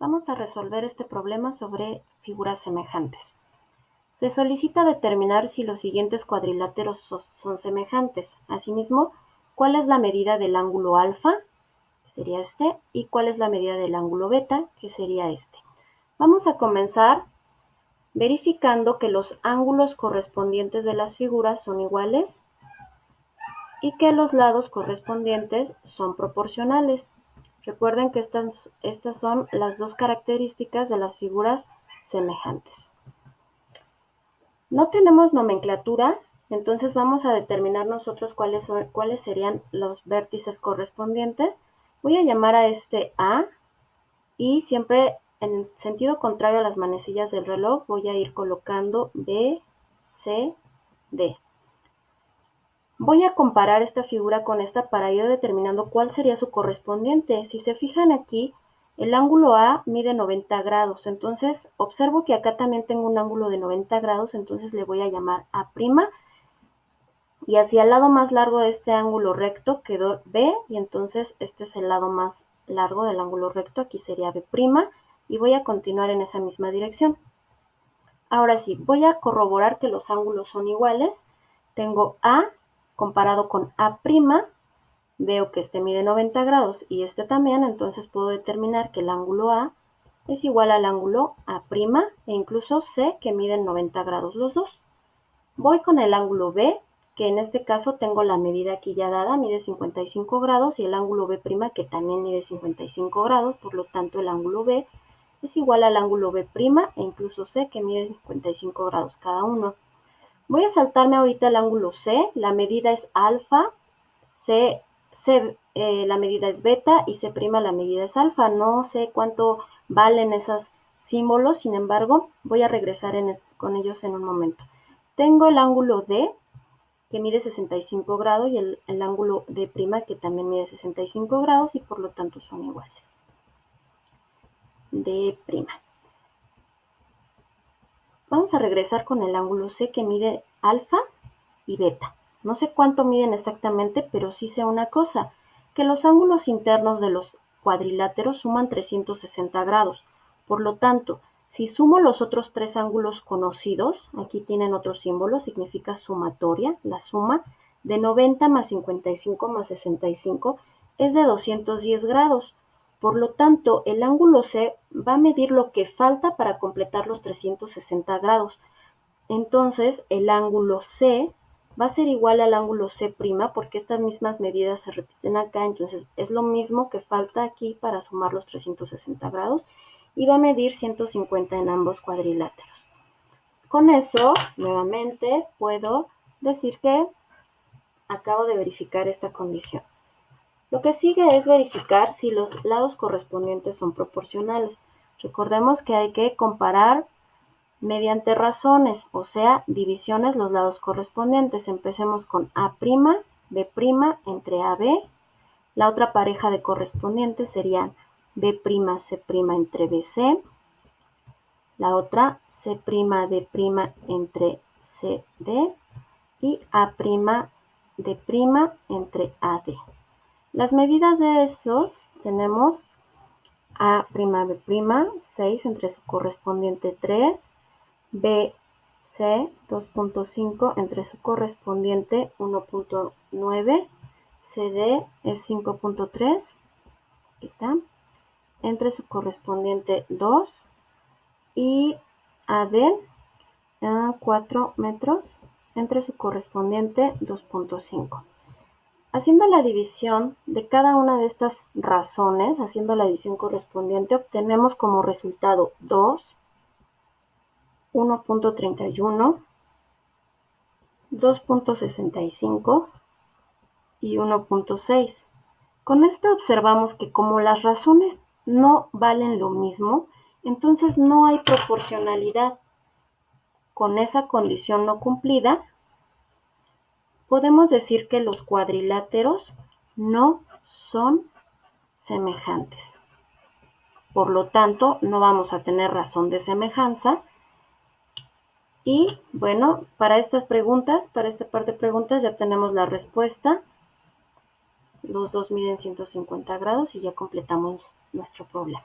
Vamos a resolver este problema sobre figuras semejantes. Se solicita determinar si los siguientes cuadriláteros son semejantes. Asimismo, ¿cuál es la medida del ángulo alfa? Que sería este. ¿Y cuál es la medida del ángulo beta? Que sería este. Vamos a comenzar verificando que los ángulos correspondientes de las figuras son iguales y que los lados correspondientes son proporcionales. Recuerden que estas son las dos características de las figuras semejantes. No tenemos nomenclatura, entonces vamos a determinar nosotros cuáles serían los vértices correspondientes. Voy a llamar a este A y siempre en sentido contrario a las manecillas del reloj voy a ir colocando B, C, D. Voy a comparar esta figura con esta para ir determinando cuál sería su correspondiente. Si se fijan aquí, el ángulo A mide 90 grados, entonces observo que acá también tengo un ángulo de 90 grados, entonces le voy a llamar A', y hacia el lado más largo de este ángulo recto quedó B, y entonces este es el lado más largo del ángulo recto, aquí sería B', y voy a continuar en esa misma dirección. Ahora sí, voy a corroborar que los ángulos son iguales. Tengo A comparado con A', veo que este mide 90 grados y este también, entonces puedo determinar que el ángulo A es igual al ángulo A' e incluso sé que miden 90 grados los dos. Voy con el ángulo B, que en este caso tengo la medida aquí ya dada, mide 55 grados, y el ángulo B' que también mide 55 grados, por lo tanto el ángulo B es igual al ángulo B' e incluso sé que mide 55 grados cada uno. Voy a saltarme ahorita el ángulo C, la medida es alfa, C la medida es beta y C' la medida es alfa. No sé cuánto valen esos símbolos, sin embargo, voy a regresar con ellos en un momento. Tengo el ángulo D, que mide 65 grados, y el ángulo D', que también mide 65 grados, y por lo tanto son iguales. D'. Vamos a regresar con el ángulo C, que mide alfa y beta. No sé cuánto miden exactamente, pero sí sé una cosa, que los ángulos internos de los cuadriláteros suman 360 grados. Por lo tanto, si sumo los otros tres ángulos conocidos, aquí tienen otro símbolo, significa sumatoria, la suma de 90 más 55 más 65 es de 210 grados. Por lo tanto, el ángulo C va a medir lo que falta para completar los 360 grados. Entonces, el ángulo C va a ser igual al ángulo C', porque estas mismas medidas se repiten acá, entonces es lo mismo que falta aquí para sumar los 360 grados, y va a medir 150 en ambos cuadriláteros. Con eso, nuevamente, puedo decir que acabo de verificar esta condición. Lo que sigue es verificar si los lados correspondientes son proporcionales. Recordemos que hay que comparar mediante razones, o sea, divisiones, los lados correspondientes. Empecemos con A', B' entre AB. La otra pareja de correspondientes serían B', C' entre BC. La otra C', D' entre CD. Y A', D' entre AD. Las medidas de estos tenemos A', B', 6 entre su correspondiente 3, BC 2.5 entre su correspondiente 1.9, CD es 5.3, aquí está, entre su correspondiente 2, y AD 4 metros entre su correspondiente 2.5. Haciendo la división de cada una de estas razones, haciendo la división correspondiente, obtenemos como resultado 2, 1.31, 2.65 y 1.6. Con esto observamos que como las razones no valen lo mismo, entonces no hay proporcionalidad. Con esa condición no cumplida, podemos decir que los cuadriláteros no son semejantes. Por lo tanto, no vamos a tener razón de semejanza. Y bueno, para estas preguntas, para esta parte de preguntas ya tenemos la respuesta. Los dos miden 150 grados y ya completamos nuestro problema.